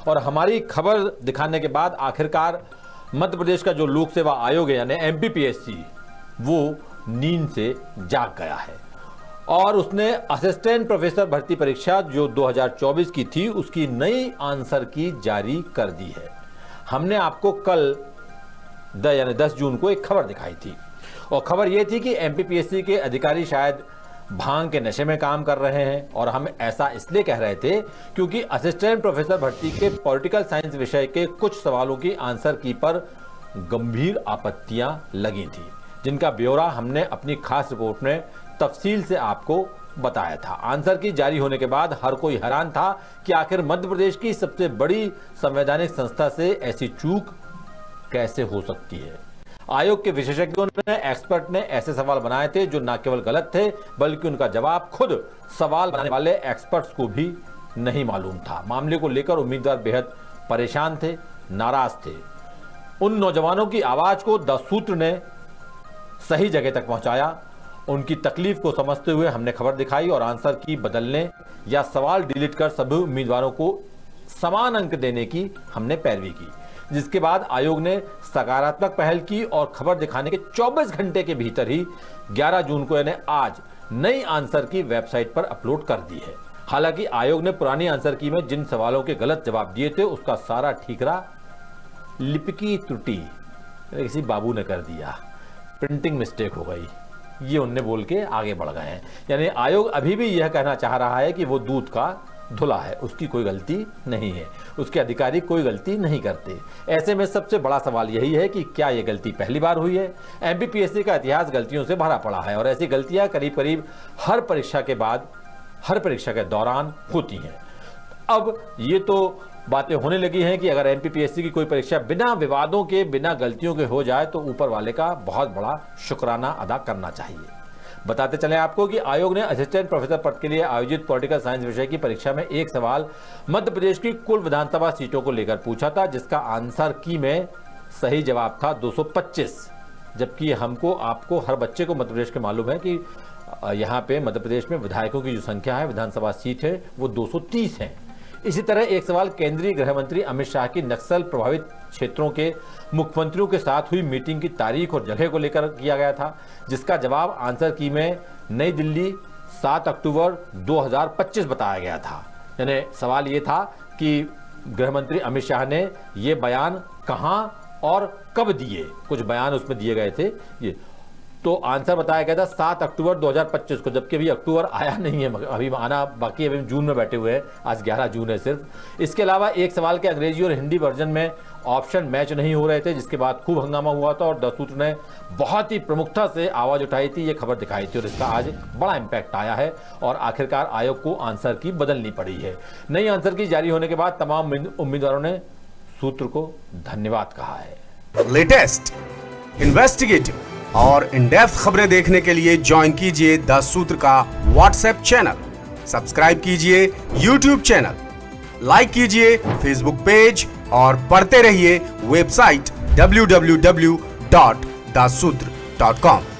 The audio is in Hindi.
और हमारी खबर दिखाने के बाद आखिरकार मध्य प्रदेश का जो लोक सेवा आयोग है यानी एमपीपीएससी वो नींद से जाग गया है और उसने असिस्टेंट प्रोफेसर भर्ती परीक्षा जो 2024 की थी उसकी नई आंसर की जारी कर दी है। हमने आपको कल यानी 10 जून को एक खबर दिखाई थी और खबर यह थी कि एमपीपीएससी के अधिकारी शायद भांग के नशे में काम कर रहे हैं और हम ऐसा इसलिए कह रहे थे क्योंकि असिस्टेंट प्रोफेसर भर्ती के पॉलिटिकल साइंस विषय के कुछ सवालों की आंसर की पर गंभीर आपत्तियां लगी थी, जिनका ब्यौरा हमने अपनी खास रिपोर्ट में तफसील से आपको बताया था। आंसर की जारी होने के बाद हर कोई हैरान था कि आखिर मध्य प्रदेश की सबसे बड़ी संवैधानिक संस्था से ऐसी चूक कैसे हो सकती है। आयोग के विशेषज्ञों ने एक्सपर्ट ने ऐसे सवाल बनाए थे जो न केवल गलत थे बल्कि उनका जवाब खुद सवाल बनाने वाले एक्सपर्ट्स को भी नहीं मालूम था। मामले को लेकर उम्मीदवार बेहद परेशान थे, नाराज थे। उन नौजवानों की आवाज को द सूत्र ने सही जगह तक पहुंचाया। उनकी तकलीफ को समझते हुए हमने खबर दिखाई और आंसर की बदलने या सवाल डिलीट कर सभी उम्मीदवारों को समान अंक देने की हमने पैरवी की, जिसके बाद आयोग ने सकारात्मक पहल की और खबर दिखाने के 24 घंटे के भीतर ही 11 जून को यानी आज नई आंसर की वेबसाइट पर अपलोड कर दी है। हालांकि आयोग ने पुरानी आंसर की में जिन सवालों के गलत जवाब दिए थे उसका सारा ठीकरा लिपि त्रुटि किसी बाबू ने कर दिया, प्रिंटिंग मिस्टेक हो गई, ये उनने बोल के आगे बढ़ गए हैं। यानी आयोग अभी भी यह कहना चाह रहा है कि वो दूध का धुला है, उसकी कोई गलती नहीं है, उसके अधिकारी कोई गलती नहीं करते। ऐसे में सबसे बड़ा सवाल यही है कि क्या ये गलती पहली बार हुई है। एमपीपीएससी का इतिहास गलतियों से भरा पड़ा है और ऐसी गलतियां करीब करीब हर परीक्षा के बाद, हर परीक्षा के दौरान होती हैं। अब ये तो बातें होने लगी हैं कि अगर एमपीपीएससी की कोई परीक्षा बिना विवादों के, बिना गलतियों के हो जाए तो ऊपर वाले का बहुत बड़ा शुक्राना अदा करना चाहिए। बताते चलें आपको कि आयोग ने असिस्टेंट प्रोफेसर पद के लिए आयोजित पॉलिटिकल साइंस विषय की परीक्षा में एक सवाल मध्य प्रदेश की कुल विधानसभा सीटों को लेकर पूछा था, जिसका आंसर की में सही जवाब था 225, जबकि हमको, आपको, हर बच्चे को मध्य प्रदेश के मालूम है कि यहाँ पे मध्य प्रदेश में विधायकों की जो संख्या है, विधानसभा सीट है, वो 230 है। इसी तरह एक सवाल केंद्रीय गृह मंत्री अमित शाह की नक्सल प्रभावित क्षेत्रों के मुख्यमंत्रियों के साथ हुई मीटिंग की तारीख और जगह को लेकर किया गया था, जिसका जवाब आंसर की में नई दिल्ली 7 अक्टूबर 2025 बताया गया था। यानी सवाल ये था कि गृह मंत्री अमित शाह ने ये बयान कहां और कब दिए, कुछ बयान उसमें दिए गए थे, ये तो आंसर बताया गया था 7 अक्टूबर 2025 को, जबकि अभी अक्टूबर आया नहीं है, अभी आना बाकी, अभी जून में बैठे हुए हैं, आज 11 जून है सिर्फ। इसके अलावा एक सवाल के अंग्रेजी और हिंदी वर्जन में ऑप्शन मैच नहीं हो रहे थे, जिसके बाद खूब हंगामा हुआ था और द सूत्र ने बहुत ही प्रमुखता से आवाज उठाई थी, ये खबर दिखाई थी और इसका आज बड़ा इम्पैक्ट आया है और आखिरकार आयोग को आंसर की बदलनी पड़ी है। नई आंसर की जारी होने के बाद तमाम उम्मीदवारों ने सूत्र को धन्यवाद कहा है। लेटेस्ट, इन्वेस्टिगेटिव और इन डेप्थ खबरें देखने के लिए ज्वाइन कीजिए द सूत्र का व्हाट्सएप चैनल, सब्सक्राइब कीजिए यूट्यूब चैनल, लाइक कीजिए फेसबुक पेज और पढ़ते रहिए वेबसाइट www.daसूत्र.com।